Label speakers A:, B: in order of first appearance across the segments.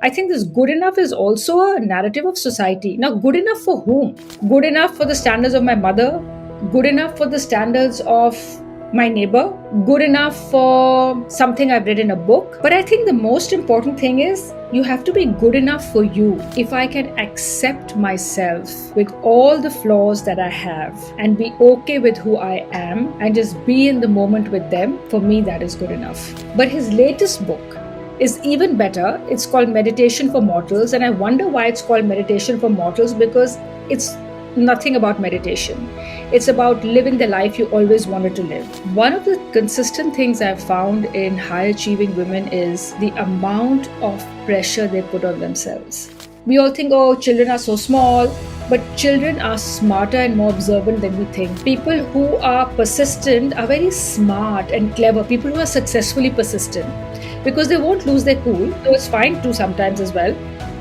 A: I think this good enough is also a narrative of society. Now, good enough for whom? Good enough for the standards of my mother? Good enough for the standards of my neighbor? Good enough for something I've read in a book? But I think the most important thing is you have to be good enough for you. If I can accept myself with all the flaws that I have and be okay with who I am and just be in the moment with them, for me, that is good enough. But his latest book, is even better. It's called Meditation for Mortals. And I wonder why it's called Meditation for Mortals, because it's nothing about meditation. It's about living the life you always wanted to live. One of the consistent things I've found in high achieving women is the amount of pressure they put on themselves. We all think, oh, children are so small, but children are smarter and more observant than we think. People who are persistent are very smart and clever. People who are successfully persistent, because they won't lose their cool, though it's fine too sometimes as well,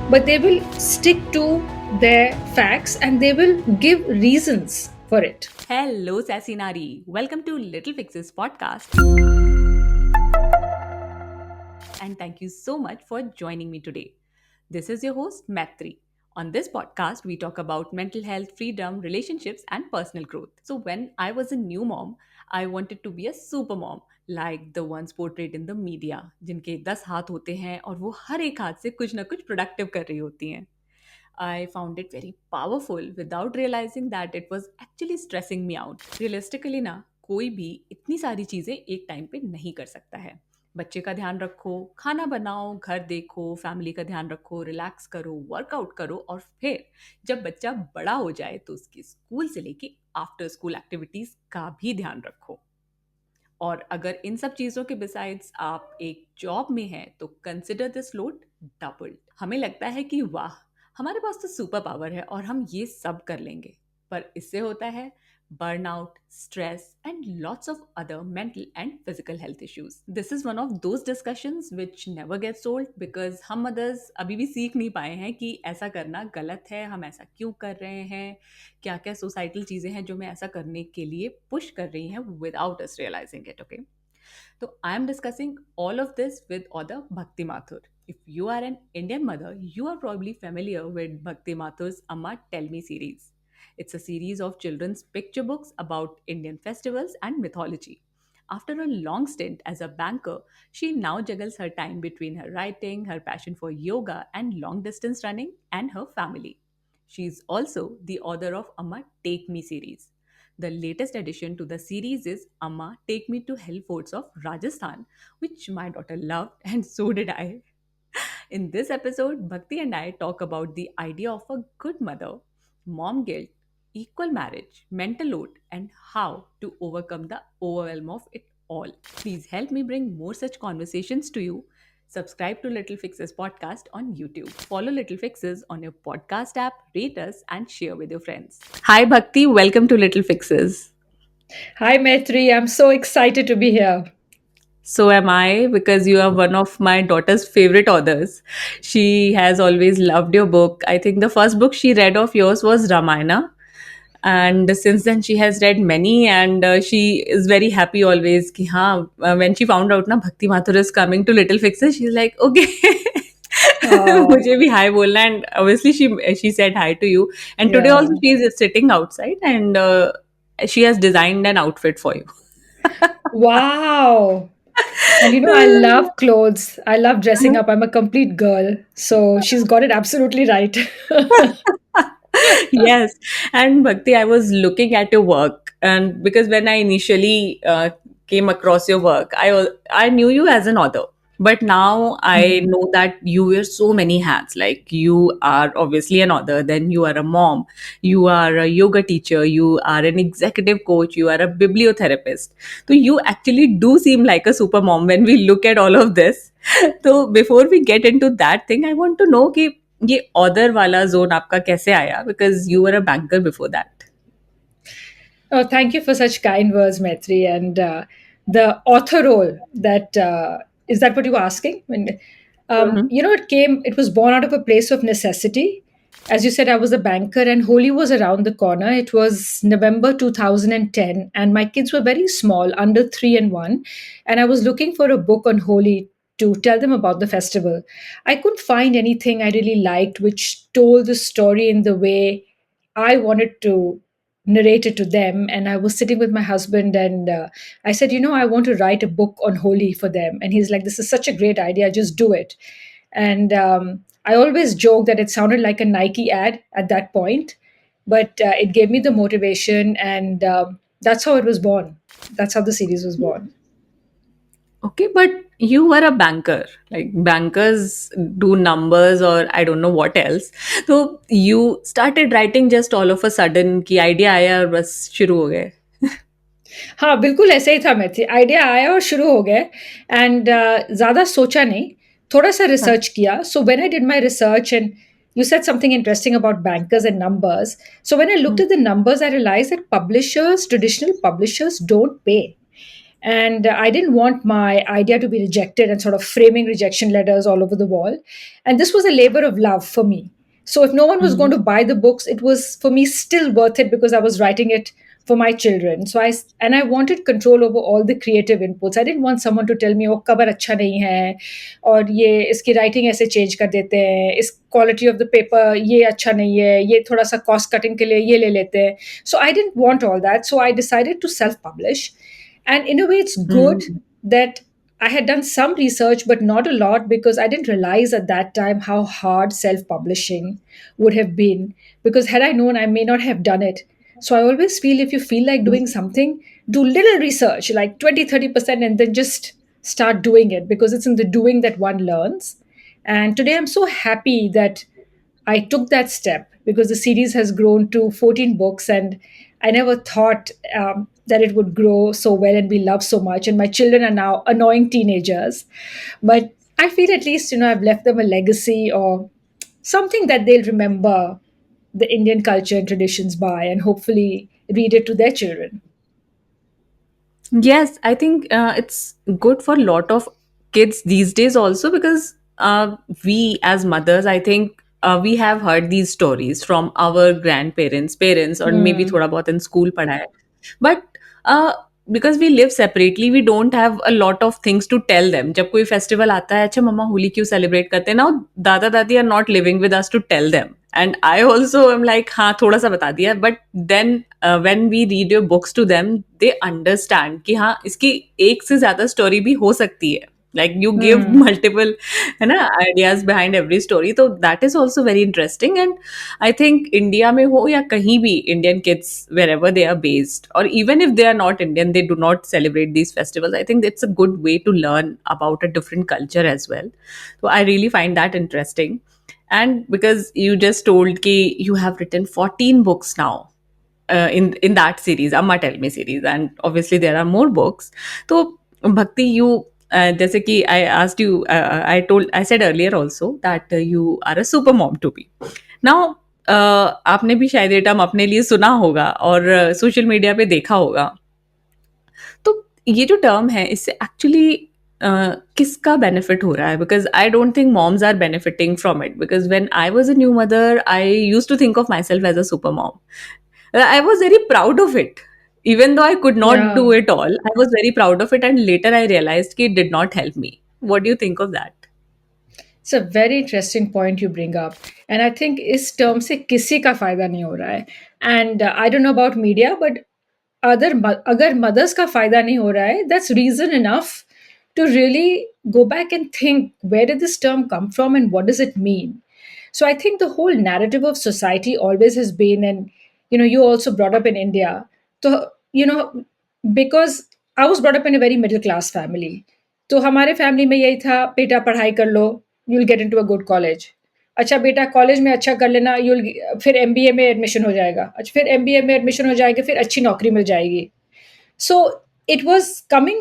A: but they will stick to their facts and they will give reasons for it.
B: Hello, Sassy Nari. Welcome to Little Fixes podcast. And thank you so much for joining me today. This is your host, Matri. On this podcast, we talk about mental health, freedom, relationships, and personal growth. So, when I was a new mom, I wanted to be a super mom, like the ones portrayed in the media, जिनके 10 हाथ होते हैं और वो हर एक हाथ से कुछ ना कुछ प्रोडक्टिव कर रही होती हैं. I found it very powerful without realizing that it was actually stressing me out. Realistically ना कोई भी इतनी सारी चीज़ें एक टाइम पे नहीं कर सकता है. बच्चे का ध्यान रखो, खाना बनाओ, घर देखो, फैमिली का ध्यान रखो, रिलैक्स करो, वर्कआउट करो और फिर जब बच्चा बड़ा हो जाए तो उसकी स्कूल से लेके आफ्टर स्कूल एक्टिविटीज़ का भी ध्यान रखो. और अगर इन सब चीज़ों के बिसाइड्स आप एक जॉब में हैं तो कंसिडर दिस लोड डबल्ड. हमें लगता है कि वाह, हमारे पास तो सुपर पावर है और हम ये सब कर लेंगे, पर इससे होता है burnout, stress, and lots of other mental and physical health issues. This is one of those discussions which never gets old because हम mothers अभी भी सीख नहीं पाए हैं कि ऐसा करना गलत है, हम ऐसा क्यों कर रहे हैं, क्या क्या सोसाइटल चीज़ें हैं जो मैं ऐसा करने के लिए पुश कर रही हैं without us realizing it, okay? So I am discussing all of this with author Bhakti Mathur. If you are an Indian mother, you are probably familiar with Bhakti Mathur's Amma Tell Me series. It's a series of children's picture books about Indian festivals and mythology. After a long stint as a banker, she now juggles her time between her writing, her passion for yoga, and long distance running, and her family. She's also the author of Amma Take Me series. The latest addition to the series is Amma Take Me to Hill Forts of Rajasthan, which my daughter loved, and so did I. In this episode, Bhakti and I talk about the idea of a good mother, mom guilt, equal marriage, mental load, and how to overcome the overwhelm of it all. Please help me bring more such conversations to you. Subscribe to Little Fixes podcast on YouTube. Follow Little Fixes on your podcast app, rate us, and share with your friends. Hi, Bhakti. Welcome to Little Fixes.
A: Hi, Maitri. I'm so excited to be here.
B: So am I, because you are one of my daughter's favorite authors. She has always loved your book. I think the first book she read of yours was Ramayana. And since then, she has read many, and she is very happy always. Ki, हाँ, when she found out na Bhakti Mathur is coming to Little Fixes, she's like, okay,
A: Oh,
B: मुझे भी hi बोलना. And obviously, she said hi to you. And today
A: yeah.
B: also, she is sitting outside, and she has designed an outfit for you.
A: Wow. And I love clothes. I love dressing up. I'm a complete girl. So she's got it absolutely right.
B: Yes. And Bhakti, I was looking at your work, and because when I initially came across your work, I knew you as an author. But now I
A: Hmm.
B: know that you wear so many hats. Like, you are obviously an author, then you are a mom, you are a yoga teacher, you are an executive coach, you are a bibliotherapist. So you actually do seem like a super mom when we look at all of this. So before we get into that thing, I want to know कि ये other वाला zone आपका कैसे आया, because you were a banker before that.
A: Oh, thank you for such kind words, Maitri. And the author role, that is that what you were asking? It was born out of a place of necessity. As you said, I was a banker and Holi was around the corner. It was November 2010, and my kids were very small, under 3 and 1. And I was looking for a book on Holi to tell them about the festival. I couldn't find anything I really liked which told the story in the way I wanted to narrate it to them. And I was sitting with my husband, and I said, I want to write a book on Holi for them. And he's like, this is such a great idea, just do it. And I always joke that it sounded like a Nike ad at that point, but it gave me the motivation, and that's how it was born. That's how the series was born.
B: Okay, but you were a banker. Like bankers do numbers or I don't know what else. So you started writing just all of a sudden कि idea आया और बस शुरू हो गए.
A: हाँ, बिल्कुल ऐसे ही था मैथी। आइडिया आया और शुरू हो गए, एंड ज़्यादा सोचा नहीं, थोड़ा-सा
B: हाँ.
A: रिसर्च किया। So when I did my research and you said something interesting about bankers and numbers. So when I looked at the numbers, I realized that publishers, traditional publishers, don't pay. And I didn't want my idea to be rejected and sort of framing rejection letters all over the wall. And this was a labor of love for me. So if no one was going
B: Hmm.
A: to buy the books, it was for me still worth it because I was writing it for my children. And I wanted control over all the creative inputs. I didn't want someone to tell me, "Oh, cover अच्छा नहीं है, और ये इसकी writing ऐसे change कर देते हैं, इस quality of the paper ये अच्छा नहीं है, ये थोड़ा सा cost cutting के लिए ये ले लेते हैं." So I didn't want all that. So I decided to self-publish, and in a way, it's good
B: Hmm.
A: that I had done some research, but not a lot because I didn't realize at that time how hard self publishing would have been. Because had I known, I may not have done it. So I always feel if you feel like doing something, do little research, like 20-30%, and then just start doing it because it's in the doing that one learns. And today I'm so happy that I took that step because the series has grown to 14 books, and I never thought that it would grow so well and be loved so much. And my children are now annoying teenagers. But I feel at least, I've left them a legacy or something that they'll remember the Indian culture and traditions by and hopefully read it to their children.
B: Yes, I think it's good for a lot of kids these days also because we as mothers, I think we have heard these stories from our grandparents, parents, or maybe
A: Hmm.
B: thoda bahut in school padha hai. But uh, because we live separately, we don't have a lot of things to tell them. जब कोई festival आता है, अच्छा मम्मा होली क्यों celebrate करते हैं? Now दादा दादी are not living with us to tell them. And I also am like, हाँ थोड़ा सा बता दिया. But then when we read your books to them, they understand कि हाँ इसकी एक से ज़्यादा story भी हो सकती है. Like you give
A: Hmm.
B: multiple है ना ideas behind every story. So that is also very interesting. And I think India में हो या कहीं भी Indian kids wherever they are based, or even if they are not Indian, they do not celebrate these festivals. I think it's a good way to learn about a different culture as well. So I really find that interesting. And because you just told कि you have written 14 books now in that series, Amma Tell Me series, and obviously there are more books. So Bhakti, you जैसे कि I asked you, I said earlier also that you are a super mom to be. Now आपने भी शायद ये term अपने लिए सुना होगा और सोशल मीडिया पे देखा होगा. तो ये जो टर्म है इससे एक्चुअली किसका बेनिफिट हो रहा है because I don't think moms are benefiting from it because when I was a new mother I used to think of myself as a super mom I was very proud of it even though I could not do
A: Yeah.
B: it all. I was very proud of it, and later I realized that it did not help me. What do you think of that?
A: It's a very interesting point you bring up. And I think इस term से किसी का फायदा नहीं हो रहा है. And I don't know about media, but अगर mothers का फायदा नहीं हो रहा है, that's reason enough to really go back and think, where did this term come from and what does it mean? So I think the whole narrative of society always has been, and you also brought up in India. So because I was brought up in a very middle class family. तो हमारे family में यही था, बेटा पढ़ाई कर लो, you will get into a good college. अच्छा बेटा कॉलेज में अच्छा कर लेना, यू विल फिर एमबीए में एडमिशन हो जाएगा, अच्छा फिर एमबीए में एडमिशन हो जाएगा, फिर अच्छी नौकरी मिल जाएगी। So it was coming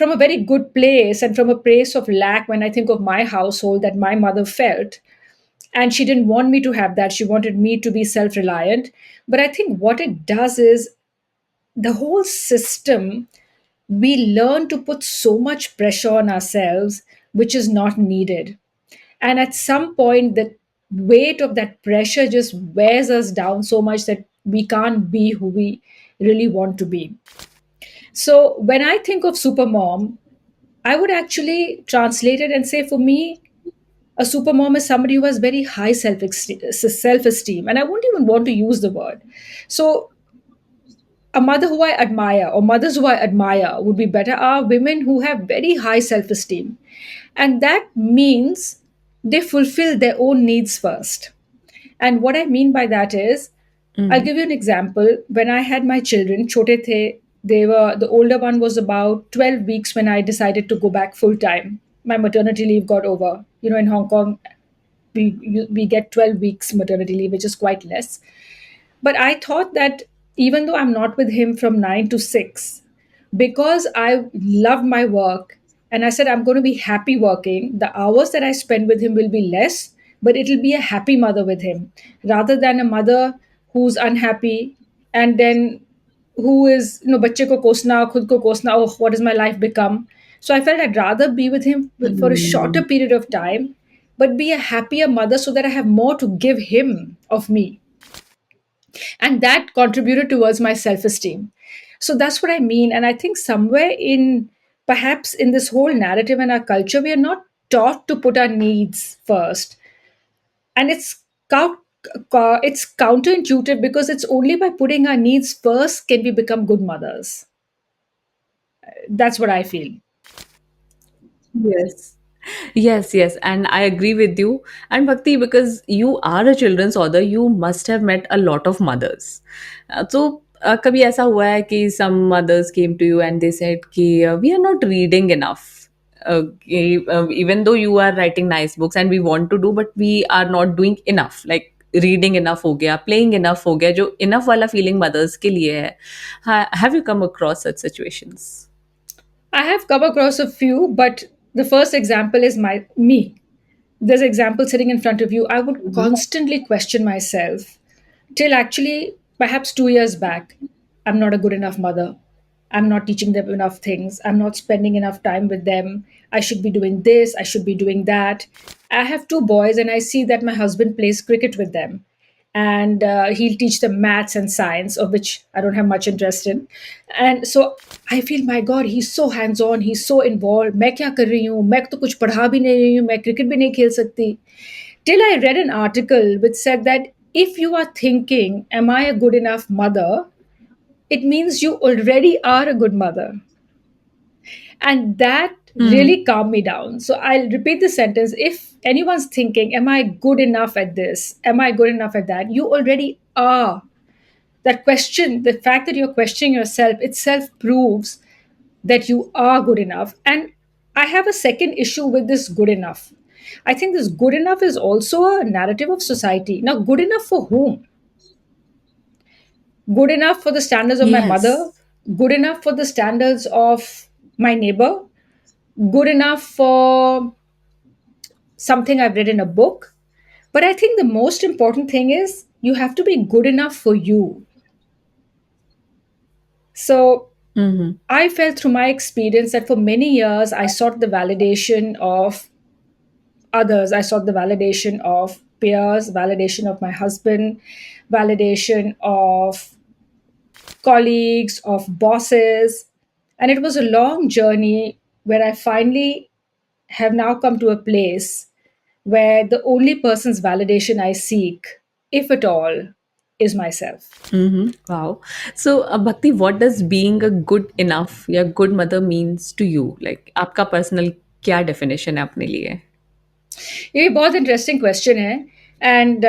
A: from a very good place and from a place of lack when I think of my household that my mother felt. And she didn't want me to have that. She wanted me to be self reliant. But I think what it does is the whole system, we learn to put so much pressure on ourselves, which is not needed. And at some point, the weight of that pressure just wears us down so much that we can't be who we really want to be. So when I think of Supermom, I would actually translate it and say, for me, a supermom is somebody who has very high self esteem, and I won't even want to use the word. So, a mother who I admire, or mothers who I admire, would be better are women who have very high self esteem, and that means they fulfill their own needs first. And what I mean by that is, I'll
B: Mm-hmm.
A: give you an example. When I had my children, chote the, the older one was about 12 weeks when I decided to go back full time. My maternity leave got over. You know, in Hong Kong, we get 12 weeks maternity leave, which is quite less. But I thought that even though I'm not with him from 9 to 6, because I love my work and I said I'm going to be happy working, the hours that I spend with him will be less, but it'll be a happy mother with him rather than a mother who's unhappy and then who is, bacche ko kosna, khud ko kosna, oh, what has my life become? So I felt I'd rather be with him for a shorter period of time, but be a happier mother so that I have more to give him of me, and that contributed towards my self esteem. So that's what I mean. And I think somewhere in, perhaps in this whole narrative and our culture, we are not taught to put our needs first. And it's counterintuitive, because it's only by putting our needs first can we become good mothers. That's what I feel.
B: Yes. Yes, yes, and I agree with you. And Bhakti, because you are a children's author, you must have met a lot of mothers. कभी ऐसा हुआ है कि some mothers came to you and they said कि we are not reading enough. Even though you are writing nice books and we want to do, but we are not doing enough. Like reading enough हो गया, playing enough हो गया, जो enough वाला feeling mothers के लिए है. Have you come across such situations?
A: I have come across a few, but the first example is me. There's an example sitting in front of you. I would constantly question myself till actually perhaps 2 years back. I'm not a good enough mother. I'm not teaching them enough things. I'm not spending enough time with them. I should be doing this. I should be doing that. I have two boys, and I see that my husband plays cricket with them. And he'll teach them maths and science, of which I don't have much interest in. And so I feel, my God, he's so hands on, he's so involved. मैं क्या कर रही हूँ? मैं तो कुछ पढ़ा भी नहीं रही हूँ, मैं cricket भी नहीं खेल सकती. Till I read an article which said that if you are thinking, am I a good enough mother? It means you already are a good mother. And that
B: Mm-hmm.
A: really calmed me down. So I'll repeat the sentence. If anyone's thinking, am I good enough at this? Am I good enough at that? You already are. That question, the fact that you're questioning yourself itself proves that you are good enough. And I have a second issue with this good enough. I think this good enough is also a narrative of society. Now, good enough for whom? Good enough for the standards of my mother,
B: Yes.
A: good enough for the standards of my neighbor, good enough for something I've read in a book. But I think the most important thing is you have to be good enough for you. So
B: Mm-hmm.
A: I felt through my experience that for many years I sought the validation of others. I sought the validation of peers, validation of my husband, validation of colleagues, of bosses. And it was a long journey where I finally have now come to a place where the only person's validation I seek, if at all, is myself.
B: Mm-hmm. Wow. So, Bhakti, what does being a good enough या good mother means to you? Like, आपका personal क्या definition है अपने लिए?
A: ये बहुत interesting question है. And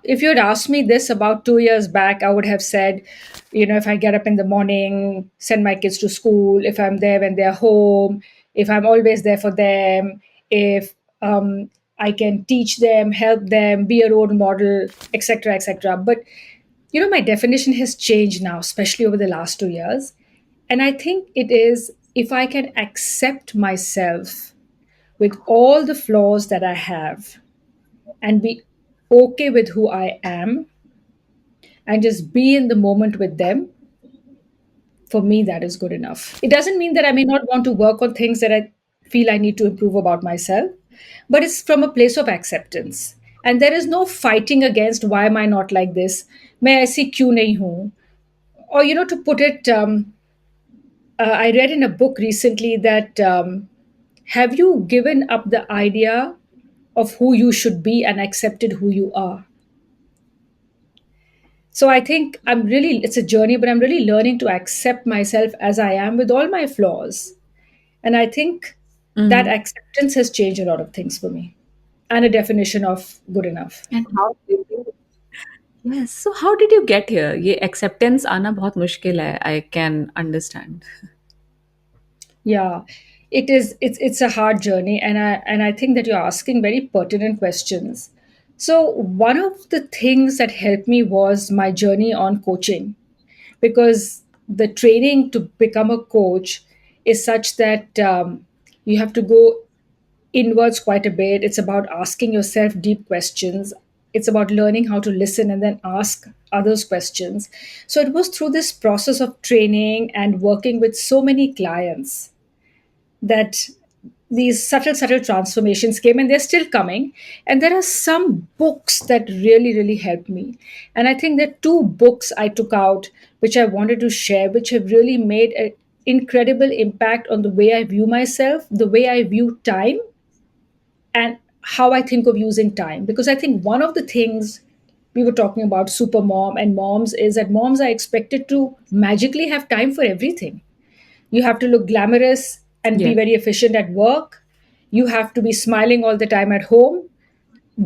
A: if you had asked me this about 2 years back, I would have said, if I get up in the morning, send my kids to school, if I'm there when they're home, if I'm always there for them, if I can teach them, help them, be a role model, etc., etc. But my definition has changed now, especially over the last 2 years. And I think it is, if I can accept myself with all the flaws that I have and be okay with who I am and just be in the moment with them, for me, that is good enough. It doesn't mean that I may not want to work on things that I feel I need to improve about myself, but it's from a place of acceptance. And there is no fighting against, why am I not like this? मैं ऐसी क्यों नहीं हूँ? Or, to put it, I read in a book recently that Have you given up the idea of who you should be and accepted who you are? So I think it's a journey, but I'm really learning to accept myself as I am with all my flaws. And I think that
B: Mhm.
A: acceptance has changed a lot of things for me and a definition of good enough.
B: And how did you Yes, so how did you get here? ये acceptance आना बहुत मुश्किल है. I can understand.
A: Yeah, it's a hard journey, and I think that you're asking very pertinent questions. So one of the things that helped me was my journey on coaching, because the training to become a coach is such that you have to go inwards quite a bit. It's about asking yourself deep questions. It's about learning how to listen and then ask others questions. So it was through this process of training and working with so many clients that these subtle transformations came, and they're still coming. And there are some books that really helped me, and I think there are two books I took out which I wanted to share, which have really made an incredible impact on the way I view myself, the way I view time, and how I think of using time. Because I think one of the things we were talking about super mom and moms is that moms are expected to magically have time for everything. You have to look glamorous and be
B: Yes.
A: very efficient at work. You have to be smiling all the time at home,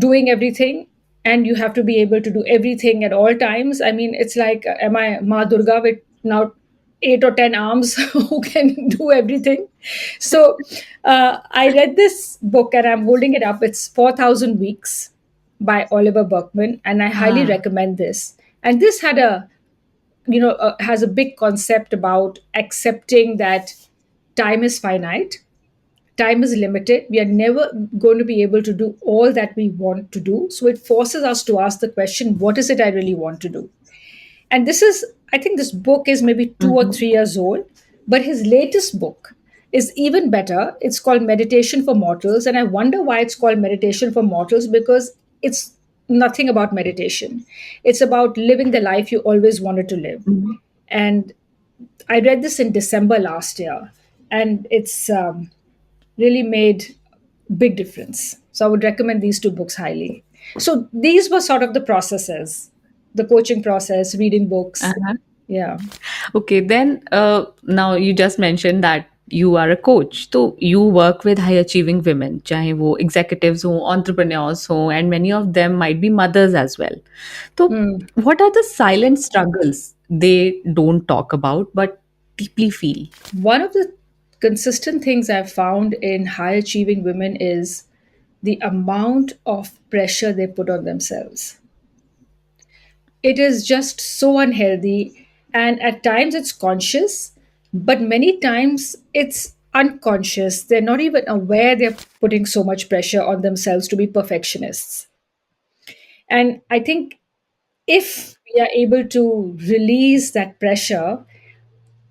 A: doing everything, and you have to be able to do everything at all times. I mean, it's like, am I Ma Durga with now 8 or 10 arms who can do everything? So I read this book and I'm holding it up. It's 4,000 Weeks by Oliver Berkman, and I highly
B: Ah,
A: recommend this. And this had a has a big concept about accepting that time is finite, time is limited. We are never going to be able to do all that we want to do. So it forces us to ask the question, what is it I really want to do? And this is, I think this book is maybe 2 or 3 years old, but his latest book is even better. It's called Meditation for Mortals. And I wonder why it's called Meditation for Mortals, because it's nothing about meditation. It's about living the life you always wanted to live.
B: mhm.
A: And I read this in December last year, and it's really made big difference. So I would recommend these two books highly. So these were sort of the processes, the coaching process, reading books.
B: Uh-huh.
A: Yeah.
B: Okay, then now you just mentioned that you are a coach. So you work with high achieving women, चाहे वो executives हो, entrepreneurs हो, and many of them might be mothers as well. So
A: Hmm.
B: what are the silent struggles they don't talk about but deeply feel?
A: One of the consistent things I've found in high achieving women is the amount of pressure they put on themselves. It is just so unhealthy, and at times it's conscious, but many times it's unconscious. They're not even aware they're putting so much pressure on themselves to be perfectionists. And I think if we are able to release that pressure,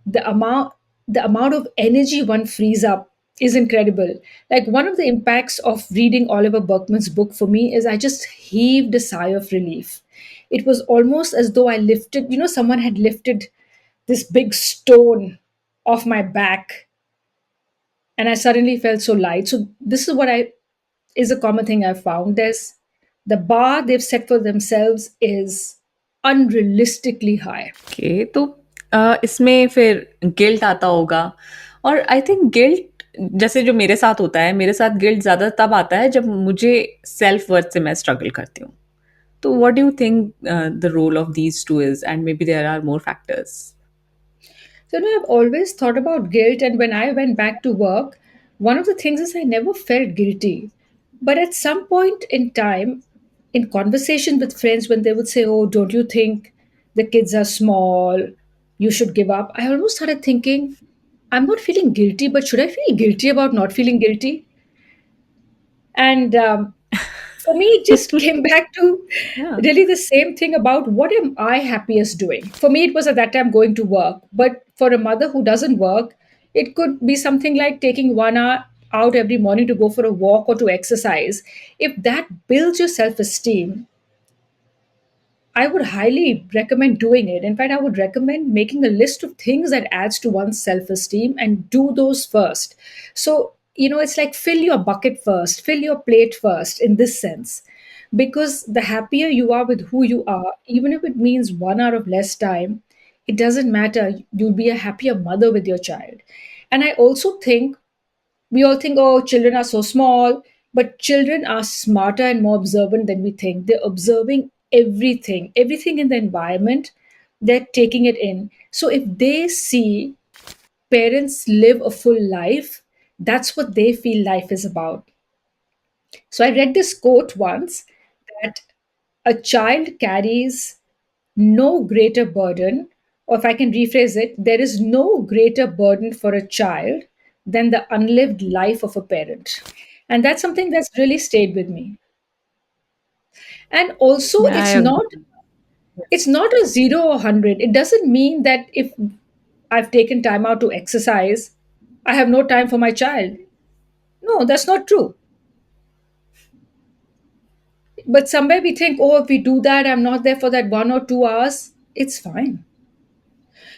A: the amount the amount of energy one frees up is incredible. Like, one of the impacts of reading Oliver Berkman's book for me is I just heaved a sigh of relief. It was almost as though I lifted, someone had lifted this big stone off my back, and I suddenly felt so light. So this is a common thing I've found. There's the bar they've set for themselves is unrealistically high.
B: Okay, तो इसमें फिर guilt आता होगा और I think guilt जैसे जो मेरे साथ होता है मेरे साथ गिल्ट ज़्यादा तब आता है जब मुझे सेल्फ वर्थ से मैं स्ट्रगल करती हूँ तो what do you think the role of these two is and maybe there are more factors.
A: So, I've always thought about guilt, and when I went back to work, one of the things is I never felt guilty. But at some point in time, in conversation with friends, when they would say, "Oh, don't you think the kids are small? You should give up." I almost started thinking, I'm not feeling guilty, but should I feel guilty about not feeling guilty? And for me, it just came back to
B: Yeah.
A: really the same thing about what am I happiest doing. For me, it was at that time going to work. But for a mother who doesn't work, it could be something like taking 1 hour out every morning to go for a walk or to exercise. If that builds your self esteem, I would highly recommend doing it. In fact, I would recommend making a list of things that adds to one's self esteem and do those first. So it's like fill your bucket first, fill your plate first in this sense. Because the happier you are with who you are, even if it means 1 hour of less time, it doesn't matter. You'll be a happier mother with your child. And I also think we all think, oh, children are so small, but children are smarter and more observant than we think. They're observing everything, everything in the environment, they're taking it in. So if they see parents live a full life, that's what they feel life is about. So I read this quote once that a child carries no greater burden, or if I can rephrase it, there is no greater burden for a child than the unlived life of a parent. And that's something that's really stayed with me. And also,
B: Yeah, I agree.
A: it's not a 0 or 100. It doesn't mean that if I've taken time out to exercise, I have no time for my child. No, that's not true. But somewhere we think, oh, if we do that, I'm not there for that 1 or 2 hours, it's fine.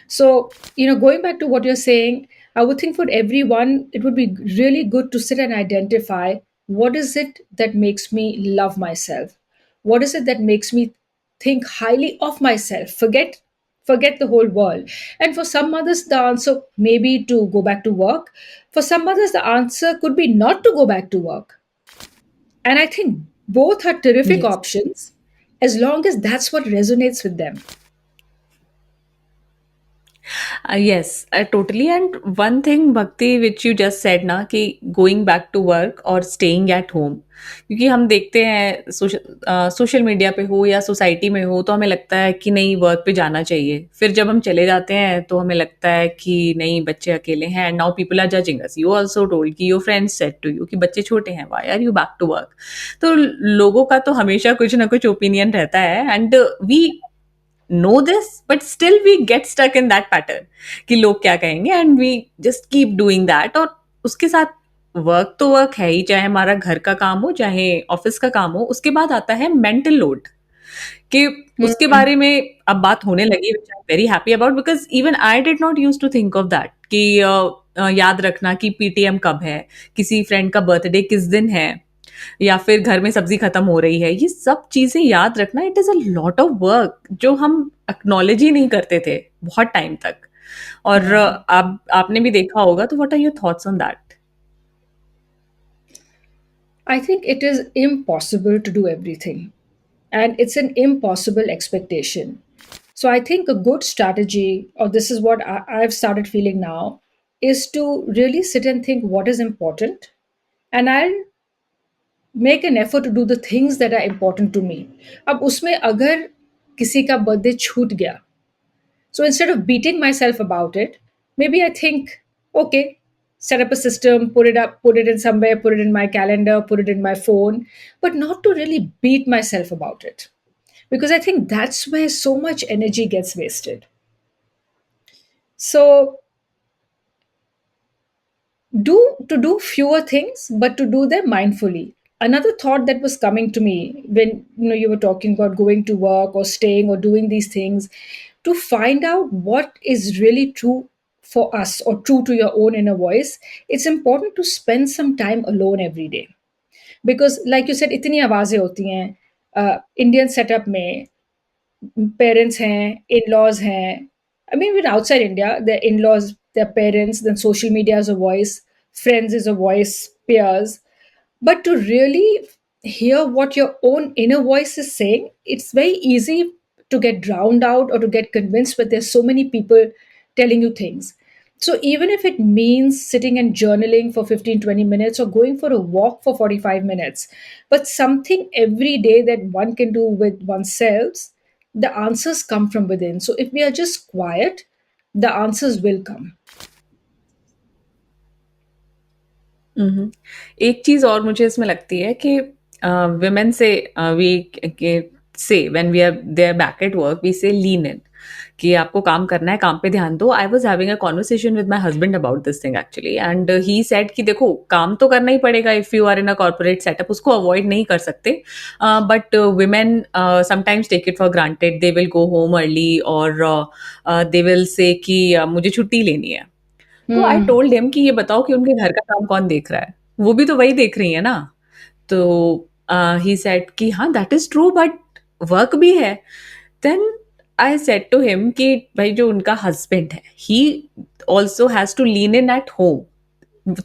A: So, going back to what you're saying, I would think for everyone, it would be really good to sit and identify what is it that makes me love myself? What is it that makes me think highly of myself? Forget the whole world. And for some mothers, the answer may be to go back to work. For some mothers, the answer could be not to go back to work. And I think both are terrific
B: Yes.
A: options as long as that's what resonates with them.
B: Yes, totally. And one thing, Bhakti, which you just said ना कि going back to work और staying at home, क्योंकि हम देखते हैं social media पे हो या सोसाइटी में हो तो हमें लगता है कि नहीं वर्क पे जाना चाहिए, फिर जब हम चले जाते हैं तो हमें लगता है कि नहीं बच्चे अकेले हैं and now people are judging us. You also told कि your friends said to you कि बच्चे छोटे हैं, why are you back to work. तो लोगों का तो हमेशा कुछ ना कुछ ओपिनियन रहता है and we know this but still we get stuck in that pattern कि लोग क्या कहेंगे and we just keep doing that। और उसके साथ वर्क तो वर्क है ही, चाहे हमारा घर का काम हो चाहे ऑफिस का काम हो, उसके बाद आता है मेंटल लोड कि उसके
A: Hmm.
B: बारे में अब बात होने लगी, which I am very happy about because even I did not use to think of that कि याद रखना कि पीटीएम कब है, किसी फ्रेंड का बर्थडे किस दिन है, या फिर घर में सब्जी खत्म हो रही है, ये सब चीजें याद रखना it is a lot of work जो हम एक्नॉलेज ही नहीं करते थे बहुत टाइम तक। और
A: Yeah.
B: आप आपने भी देखा होगा, तो what are your thoughts on that?
A: I think it is impossible to do everything, and it's an impossible expectation. So, I think a good strategy, or this is what I've started feeling now, is to really sit and think what is important, and I'll make an effort to do the things that are important to me. अब उसमें अगर किसी का birthday छूट गया, so instead of beating myself about it, maybe I think, okay, set up a system, put it in somewhere, put it in my calendar, put it in my phone, but not to really beat myself about it. Because I think that's where so much energy gets wasted. So do fewer things, but to do them mindfully. Another thought that was coming to me when you were talking about going to work or staying or doing these things, to find out what is really true for us or true to your own inner voice, it's important to spend some time alone every day. Because like you said, इतनी आवाजें होती हैं Indian setup में, parents हैं, in-laws हैं. I mean, even outside India, their in-laws, their parents, then social media is a voice, friends is a voice, peers. But to really hear what your own inner voice is saying, it's very easy to get drowned out or to get convinced, but there's so many people telling you things. So even if it means sitting and journaling for 15-20 minutes or going for a walk for 45 minutes, but something every day that one can do with oneself, the answers come from within. So if we are just quiet, the answers will come.
B: हम्म। एक चीज और मुझे इसमें लगती है कि women say we say when we are they are back at work we say lean इन कि आपको काम करना है, काम पे ध्यान दो। I was having a conversation with my husband about this thing actually and he said कि देखो काम तो करना ही पड़ेगा if you are in a corporate setup, उसको अवॉइड नहीं कर सकते, but women sometimes take it for granted. They will go home early और दे विल से कि मुझे छुट्टी लेनी है। तो आई
A: Hmm.
B: टोल्ड हिम कि ये बताओ कि उनके घर का काम कौन देख रहा है? वो भी तो वही देख रही है ना। तो ही सेड कि हाँ that is true but work भी है। Then I said to him कि भाई जो उनका हस्बैंड है he also has to lean in at home.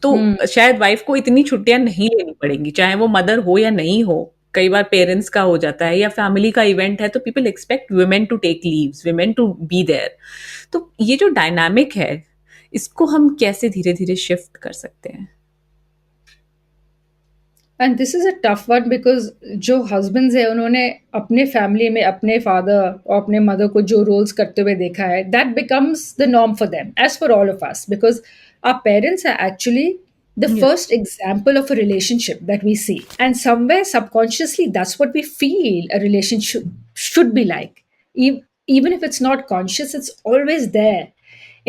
B: तो
A: Hmm.
B: शायद वाइफ को इतनी छुट्टियां नहीं लेनी पड़ेंगी, चाहे वो मदर हो या नहीं हो। कई बार पेरेंट्स का हो जाता है या फैमिली का इवेंट है तो people expect women to take leaves, women to be there. तो ये जो डायनामिक है, इसको हम कैसे धीरे धीरे शिफ्ट कर सकते हैं?
A: And this is a tough one because जो हस्बैंड्स है उन्होंने अपने फैमिली में अपने फादर और अपने मदर को जो रोल्स करते हुए देखा है that becomes the norm for them as for all of us because our parents are actually the
B: Yes.
A: first example of a relationship that we see. And somewhere subconsciously, that's what we feel a relationship should be like. Even if it's not conscious, it's always there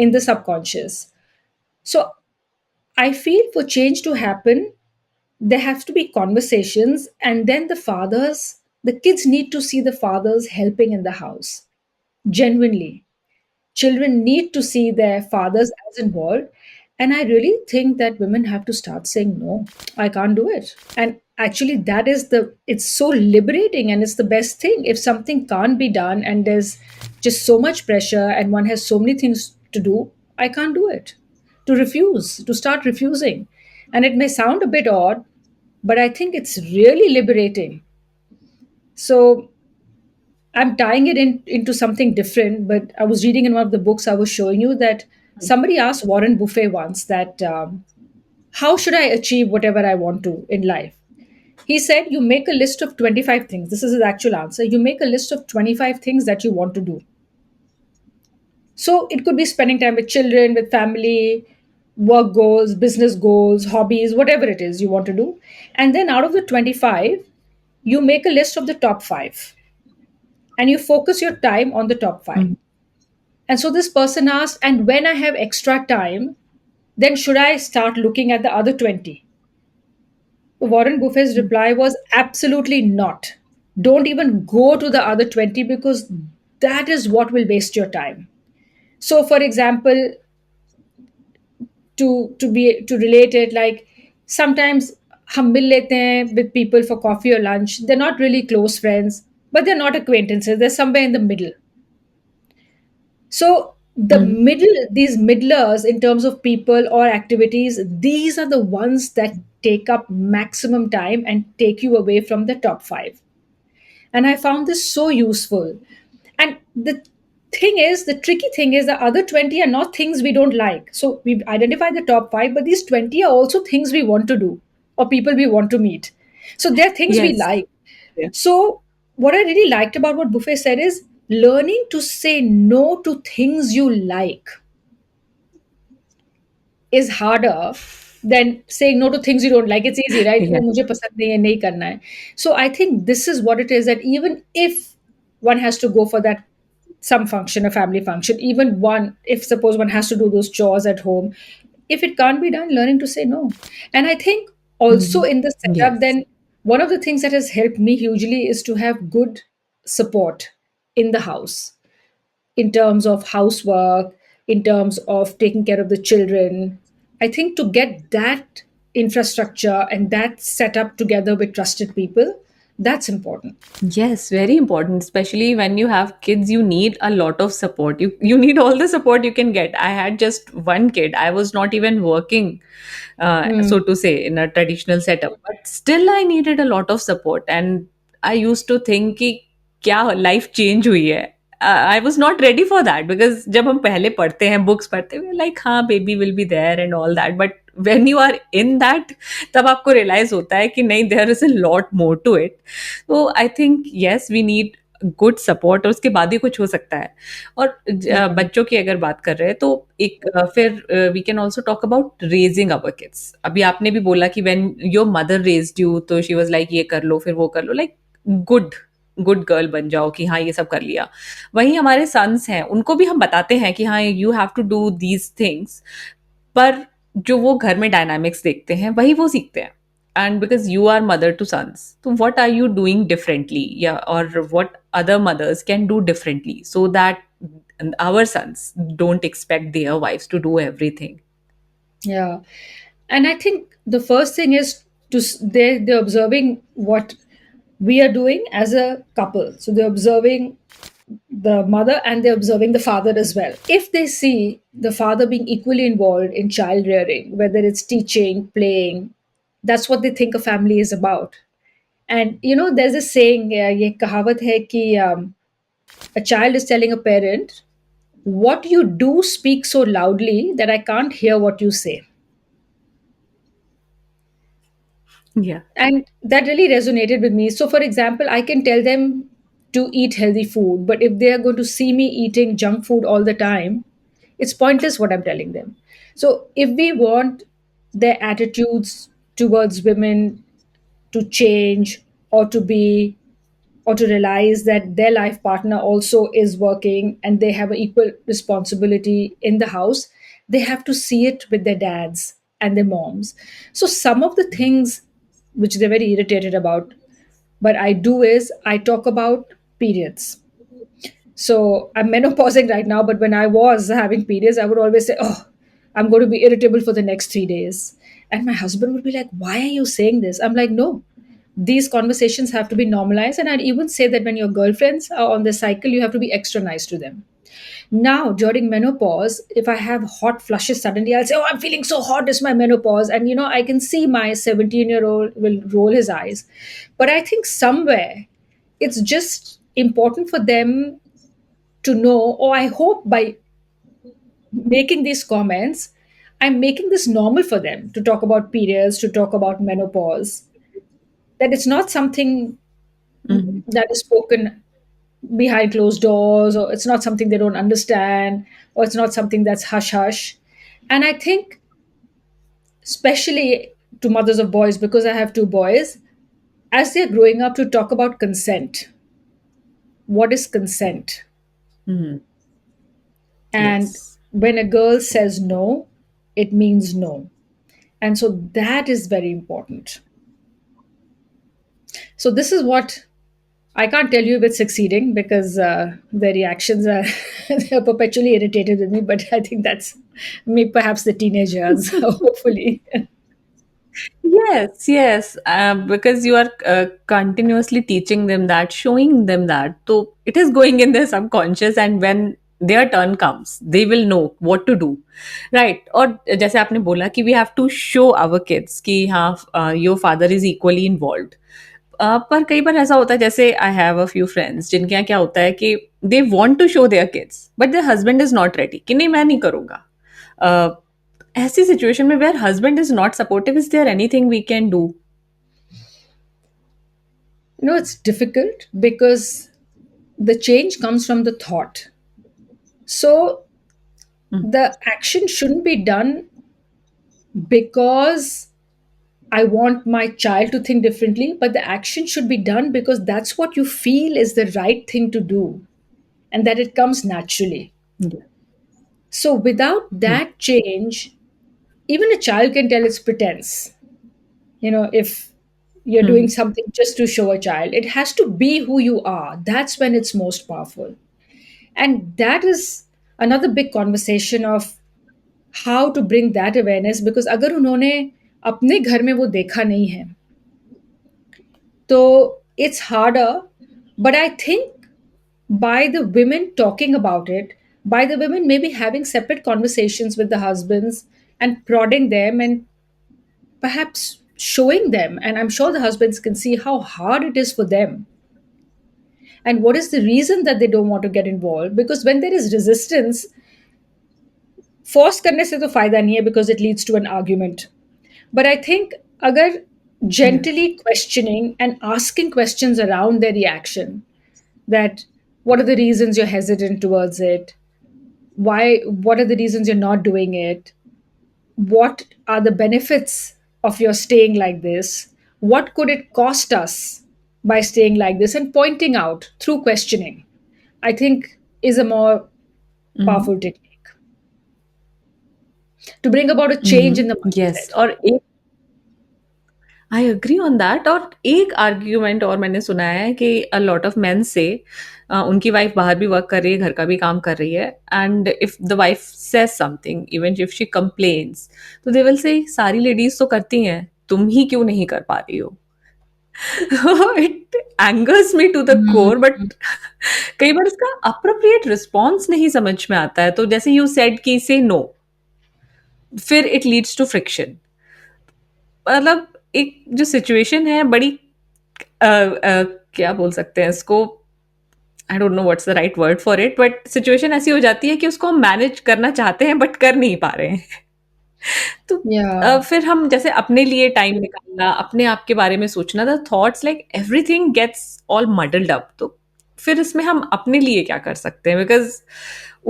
A: in the subconscious. So I feel for change to happen, there have to be conversations, and then the kids need to see the fathers helping in the house genuinely. Children need to see their fathers as involved. And I really think that women have to start saying, no, I can't do it. And actually, it's so liberating and it's the best thing. If something can't be done and there's just so much pressure and one has so many things to do, I can't do it. To start refusing. And it may sound a bit odd, but I think it's really liberating. So I'm tying it into something different, but I was reading in one of the books I was showing you that somebody asked Warren Buffett once that how should I achieve whatever I want to in life? He said, you make a list of 25 things. This is his actual answer. You make a list of 25 things that you want to do. So it could be spending time with children, with family, work goals, business goals, hobbies, whatever it is you want to do. And then out of the 25, you make a list of the top five and you focus your time on the top five.
B: Mhm.
A: And so this person asked, and when I have extra time, then should I start looking at the other 20? Warren Buffett's reply was absolutely not. Don't even go to the other 20 because that is what will waste your time. So, for example, to relate it, like sometimes हम मिल लेते हैं with people for coffee or lunch. They're not really close friends, but they're not acquaintances. They're somewhere in the middle. So
B: Mhm.
A: these middlers in terms of people or activities, these are the ones that take up maximum time and take you away from the top five. And I found this so useful. And the tricky thing is the other 20 are not things we don't like. So we've identified the top five, but these 20 are also things we want to do or people we want to meet. So they're things we
B: Yes.
A: like.
B: Yeah.
A: So, what I really liked about what Buffet said is learning to say no to things you like is harder than saying no to things you don't like. It's easy, right? Oh,
B: Yes.
A: मुझे पसंद नहीं है, नहीं करना है. So I think this is what it is that even if one has to go for that some function, a family function, even one, if suppose one has to do those chores at home, if it can't be done, learning to say no. And I think also
B: Mhm.
A: in the setup,
B: Yes.
A: then one of the things that has helped me hugely is to have good support in the house in terms of housework, in terms of taking care of the children. I think to get that infrastructure and that set up together with trusted people, that's important.
B: Yes, very important. Especially when you have kids, you need a lot of support. You need all the support you can get. I had just one kid. I was not even working,
A: Hmm.
B: so to say, in a traditional setup. But still, I needed a lot of support. And I used to think कि क्या life change हुई है. I was not ready for that because जब हम पहले पढ़ते हैं books पढ़ते हैं like हाँ baby will be there and all that, but when you are in that तब आपको realize होता है कि नहीं, there is a lot more to it. तो I think yes we need good support और उसके बाद ही कुछ हो सकता है। और
A: Hmm.
B: बच्चों की अगर बात कर रहे हैं तो एक फिर we can also talk about raising our kids. अभी आपने भी बोला कि when your mother raised you तो शी वाज लाइक ये कर लो फिर वो कर लो, लाइक गुड गुड गर्ल बन जाओ कि हाँ ये सब कर लिया। वहीं हमारे सन्स हैं उनको भी हम बताते हैं कि हाँ you have to do these things, पर जो वो घर में डायनामिक्स देखते हैं वही वो सीखते हैं। And because you are mother two sons तो what are you doing differently या और what other mothers can do differently so that our sons don't expect their wives to do everything.
A: Yeah. And I think the first thing is they're observing what we are doing as a couple. So they're observing the mother and they're observing the father as well. If they see the father being equally involved in child rearing, whether it's teaching, playing, that's what they think a family is about. And there's a saying, ye kahavat hai ki, a child is telling a parent, what you do speak so loudly that I can't hear what you say.
B: Yeah.
A: And that really resonated with me. So, for example, I can tell them to eat healthy food, but if they are going to see me eating junk food all the time, it's pointless what I'm telling them. So, if we want their attitudes towards women to change, or to be, or to realize that their life partner also is working and they have an equal responsibility in the house, they have to see it with their dads and their moms. So some of the things which they're very irritated about, but I do, is I talk about periods. So I'm menopausing right now, but when I was having periods, I would always say, "Oh, I'm going to be irritable for the next 3 days." And my husband would be like, "Why are you saying this?" I'm like, "No, these conversations have to be normalized." And I'd even say that when your girlfriends are on the cycle, you have to be extra nice to them. Now, during menopause, if I have hot flushes suddenly, I'll say, "Oh, I'm feeling so hot, it's my menopause." And, I can see my 17-year-old will roll his eyes. But I think somewhere it's just important for them to know, or I hope by making these comments, I'm making this normal for them to talk about periods, to talk about menopause, that it's not something
B: Mhm.
A: that is spoken behind closed doors, or it's not something they don't understand, or it's not something that's hush hush. And I think, especially to mothers of boys, because I have two boys, as they're growing up, to talk about consent. What is consent?
B: Mhm.
A: And
B: Yes.
A: when a girl says no, it means no. And so that is very important. So this is what I can't tell you if it's succeeding, because the reactions are they're perpetually irritated with me. But I think that's me, perhaps the teenage years, hopefully.
B: Yes, yes, because you are continuously teaching them that, showing them that. So it is going in their subconscious, and when their turn comes, they will know what to do, right? और जैसे आपने बोला कि we have to show our kids कि हाँ, your father is equally involved. पर कई बार ऐसा होता है, जैसे I have a few friends जिनके यहाँ क्या होता है कि they want to show their kids but their husband is not ready कि नहीं मैं नहीं करूँगा. ऐसी सिचुएशन में where husband is not supportive, is there anything we can do?
A: It's difficult because the change comes from the thought. So the action shouldn't be done because I want my child to think differently, but the action should be done because that's what you feel is the right thing to do, and that it comes naturally. So without that change, even a child can tell it's pretense. If you're doing something just to show a child, it has to be who you are. That's when it's most powerful. And that is another big conversation of how to bring that awareness, because अगर उन्होंने अपने घर में वो देखा नहीं है, तो it's harder. But I think by the women talking about it, by the women maybe having separate conversations with the husbands and prodding them and perhaps showing them, and I'm sure the husbands can see how hard it is for them, and what is the reason that they don't want to get involved. Because when there is resistance, force करने से तो फायदा नहीं है, because it leads to an argument. But I think अगर gently questioning and asking questions around their reaction, that what are the reasons you're hesitant towards it, what are the reasons you're not doing it, what are the benefits of your staying like this, what could it cost us by staying like this, and pointing out through questioning, I think, is a more powerful technique to bring about a change in the
B: Yes,
A: mindset.
B: और एक I agree on that. और एक argument और मैंने सुना है कि a lot of main से उनकी वाइफ बाहर भी वर्क कर रही है, घर का भी काम कर रही है, and if the wife says something, even if she complains, तो दे विल से सारी लेडीज तो करती हैं, तुम ही क्यों नहीं कर पा रही हो? It angers me to the core,
A: hmm.
B: But कई बार इसका अप्रोप्रिएट रिस्पॉन्स नहीं समझ में आता है। तो जैसे यू सेड कि से नो, फिर इट लीड्स टू फ्रिक्शन। मतलब एक जो सिचुएशन है बड़ी क्या बोल सकते हैं इसको, I don't know what's the right word for it, but situation ऐसी हो जाती है कि उसको हम मैनेज करना चाहते हैं बट कर नहीं पा रहे हैं। तो
A: या
B: फिर हम जैसे अपने लिए टाइम निकालना, अपने आप के बारे में सोचना, the thoughts like everything gets all muddled up. तो फिर इसमें हम अपने लिए क्या कर सकते हैं? बिकॉज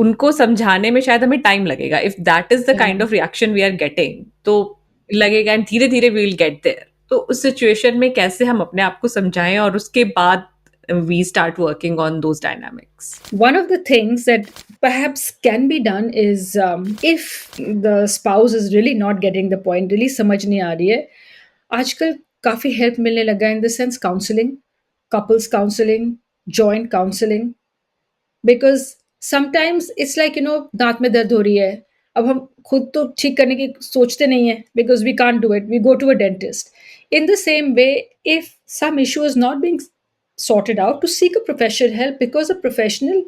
B: उनको समझाने में शायद हमें टाइम लगेगा, इफ दैट इज द
A: या
B: kind of reaction we are getting, तो लगेगा एंड धीरे धीरे वी विल गेट देयर। तो उस सिचुएशन में कैसे हम अपने आप को समझाएं और उसके बाद we start working on those dynamics.
A: one of the things that perhaps can be done is if the spouse is really not getting the point, really समझ नहीं आ रही है, आजकल काफी हेल्प मिलने लगा in the sense counselling, couples counseling, joint counseling. Because sometimes it's like दांत में दर्द हो रही है, अब हम खुद तो ठीक करने की सोचते नहीं है because we can't do it, we go to a dentist. In the same way, if some issue is not being sorted out, to seek a professional help, because a professional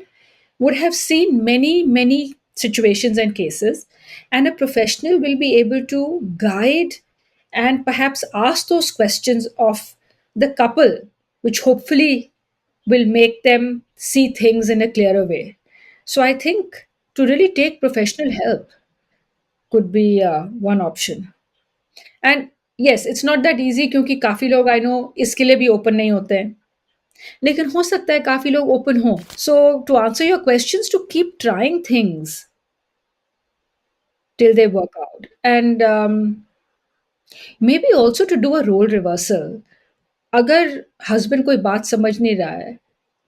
A: would have seen many situations and cases, and a professional will be able to guide and perhaps ask those questions of the couple, which hopefully will make them see things in a clearer way. So I think to really take professional help could be one option. And yes, it's not that easy क्योंकि काफ़ी लोग I know इसके लिए भी open नहीं होते हैं, लेकिन हो सकता है काफ़ी लोग ओपन हों. So to answer your questions, to keep trying things till they work out. And maybe also to do a role reversal. अगर हस्बैंड कोई बात समझ नहीं रहा है,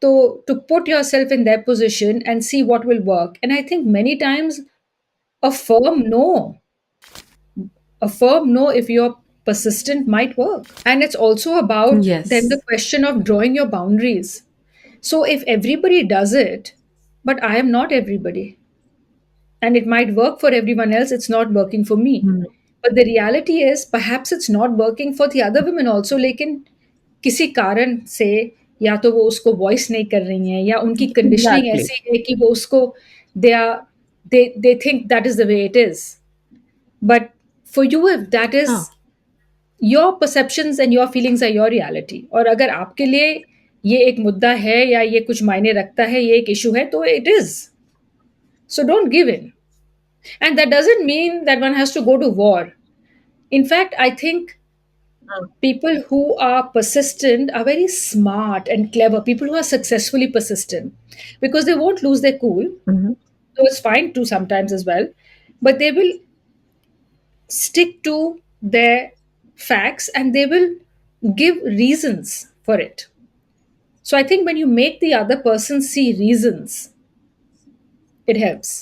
A: तो to put yourself in their position and see what will work. And I think many times a firm no, a firm no, if you're persistent, might work. And it's also about then the
B: Yes.
A: question of drawing your boundaries. So if everybody does it, but I am not everybody, and it might work for everyone else, it's not working for me.
B: Hmm.
A: But the reality is perhaps it's not working for the other women also, लेकिन किसी कारण से या तो वो उसको voice नहीं कर रही हैं, या उनकी कंडीशनिंग
B: Exactly.
A: ऐसी है कि वो उसको they are they think that is the way it is. But for you, if that is
B: हाँ.
A: your perceptions and your feelings are your reality, और अगर आपके लिए ये एक मुद्दा है या ये कुछ मायने रखता है, ये एक इशू है, तो it is. So don't give in. And that doesn't mean that one has to go to war. In fact, I think people who are persistent are very smart and clever, people who are successfully persistent, because they won't lose their cool.
B: Mhm.
A: So it's fine too sometimes as well, but they will stick to their facts and they will give reasons for it. So I think when you make the other person see reasons, it helps.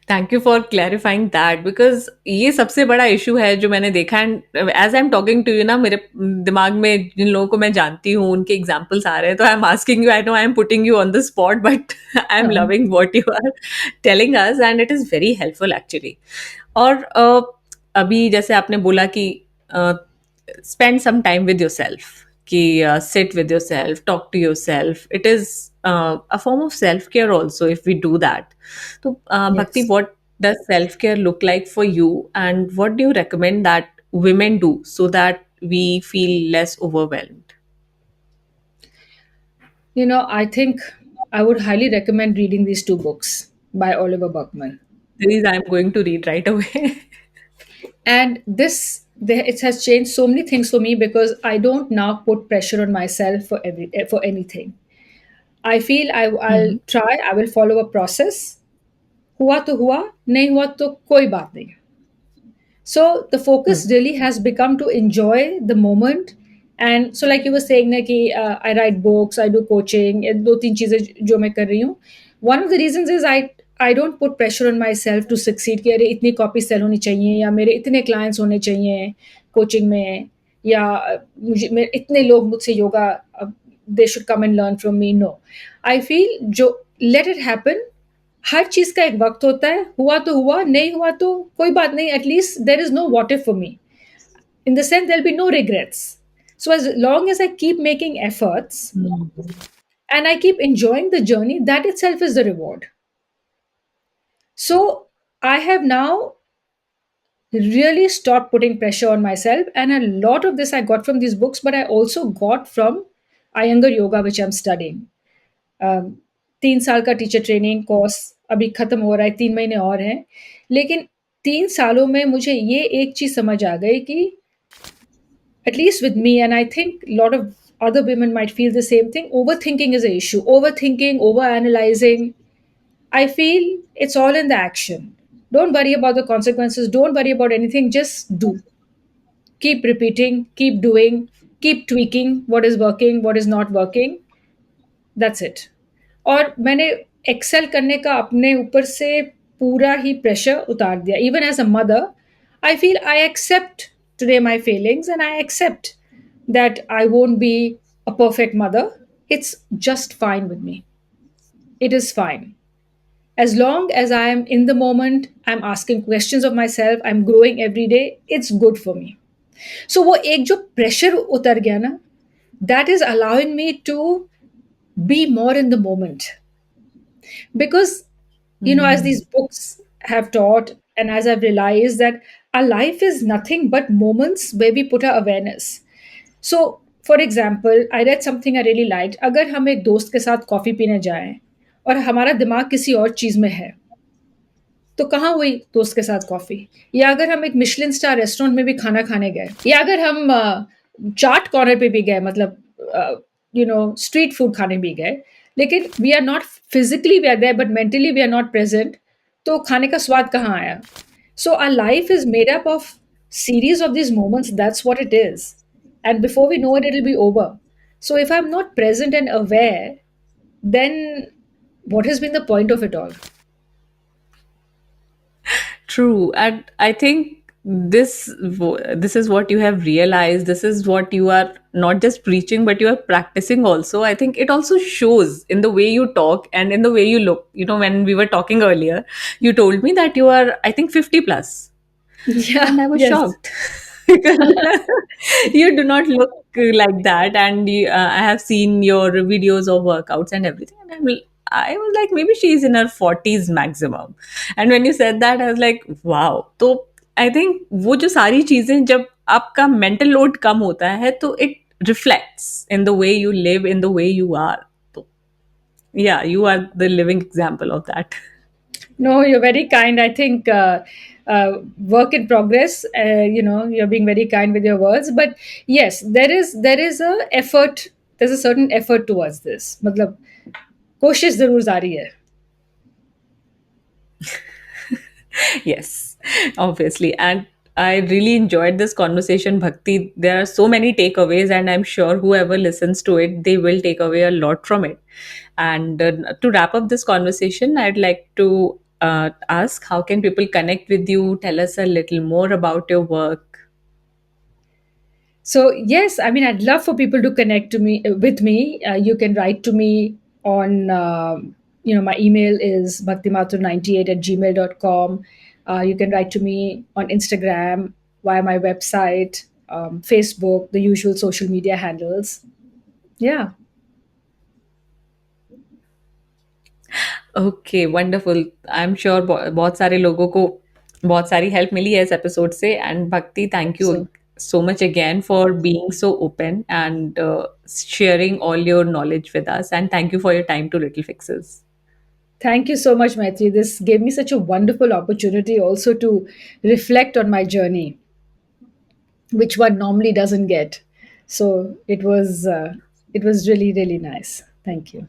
B: Thank you for clarifying that, because ये सबसे बड़ा issue है जो मैंने देखा। And as I am talking to you ना, मेरे दिमाग में जिन लोगों को मैं जानती हूँ उनके एग्जाम्पल्स आ रहे हैं, तो I am asking you, I know I am putting you on the spot, but I am
A: हाँ.
B: Loving what you are telling us and it is very helpful actually. और अभी जैसे आपने बोला कि spend some time with yourself, कि sit with yourself, talk to yourself, it is a form of self care also if we do that. So Bhakti,
A: Yes.
B: what does self care look like for you, and what do you recommend that women do so that we feel less overwhelmed?
A: I think I would highly recommend reading these two books by Oliver Buckman.
B: These I'm going to read right away.
A: And it has changed so many things for me because I don't now put pressure on myself for anything. I feel I'll
B: Mhm.
A: try, I will follow a process. हुआ तो हुआ, नहीं हुआ तो कोई बात नहीं. So the focus
B: Mhm.
A: really has become to enjoy the moment. And so like you were saying na कि I write books, I do coaching, ये दो तीन चीजें जो मैं कर रही हूँ. One of the reasons is I I don't put pressure on myself to succeed कि अरे इतनी कॉपी सेल होनी चाहिए या मेरे इतने क्लाइंट्स होने चाहिए कोचिंग में, या मुझे मेरे इतने लोग मुझसे yoga they should come and learn from me. No, I feel जो लेट इट हैपन. हर चीज का एक वक्त होता है. हुआ तो हुआ, नहीं हुआ तो कोई बात नहीं. At least there is know what if for me. In the sense, there'll be no regrets. So as long as I keep making efforts and I keep enjoying the journey, that itself is the reward. So I have now really stopped putting pressure on myself, and a lot of this I got from these books, but I also got from Iyengar Yoga, which I'm studying. 3 साल का teacher training course अभी खत्म हो रहा है, 3 महीने और हैं. लेकिन 3 सालों में मुझे ये एक चीज समझ आ गई कि at least with me, and I think a lot of other women might feel the same thing, overthinking is an issue. Overthinking, overanalyzing. I feel it's all in the action. Don't worry about the consequences. Don't worry about anything. Just do. Keep repeating, keep doing, keep tweaking what is working, what is not working. That's it. और मैंने Excel करने का अपने ऊपर से पूरा ही pressure उतार दिया. Even as a mother, I feel I accept today my feelings and I accept that I won't be a perfect mother. It's just fine with me. It is fine. As long as I am in the moment, I'm asking questions of myself, I'm growing every day, it's good for me. So वो एक जो pressure उतर गया ना, that is allowing me to be more in the moment. Because, as these books have taught, and as I've realized that our life is nothing but moments where we put our awareness. So, for example, I read something I really like. अगर हम एक दोस्त के साथ coffee पीने जाएं और हमारा दिमाग किसी और चीज़ में है, तो कहाँ हुई दोस्त के साथ कॉफ़ी? या अगर हम एक मिशलिन स्टार रेस्टोरेंट में भी खाना खाने गए, या अगर हम चाट कॉर्नर पे भी गए, मतलब स्ट्रीट फूड खाने भी गए, लेकिन we are not physically we are there but mentally we are not present, तो खाने का स्वाद कहाँ आया? So our life is made up of series of these moments. That's what it is. And before we know it, it'll be over. So if I'm not present and aware, then what has been the point of it all?
B: True, and I think this is what you have realized. This is what you are not just preaching, but you are practicing also. I think it also shows in the way you talk and in the way you look. When we were talking earlier, you told me that you are, I think, 50 plus,
A: Yeah,
B: and I was
A: yes.
B: shocked. Because you do not look like that, and I have seen your videos of workouts and everything, and I was like, maybe she's in her 40s maximum. And when you said that, I was like, wow. So I think वो जो सारी चीजें जब आपका mental load कम होता है, तो it reflects in the way you live, in the way you are. So yeah, you are the living example of that.
A: No, you're very kind. I think work in progress. You're being very kind with your words. But yes, there is a effort. There's a certain effort towards this. मतलब कोशिश जरूर जारी है.
B: Yes, obviously. And I really enjoyed this conversation, Bhakti. There are so many takeaways, and I'm sure whoever listens to it, they will take away a lot from it. And to wrap up this conversation, I'd like to ask, how can people connect with you? Tell us a little more about your work.
A: So yes, I mean, I'd love for people to connect to me with me. You can write to me on, my email is bhaktimathur98 at gmail.com. You can write to me on Instagram, via my website, Facebook, the usual social media handles. Yeah.
B: Okay wonderful. I am sure बहुत सारे लोगों को बहुत सारी help मिली है इस episode से. And भक्ति, thank you
A: So
B: so much again for being so open and sharing all your knowledge with us. And thank you for your time to Little Fixes.
A: thank you so much, Maitri. This gave me such a wonderful opportunity also to reflect on my journey, which one normally doesn't get. So it was really really nice. Thank you.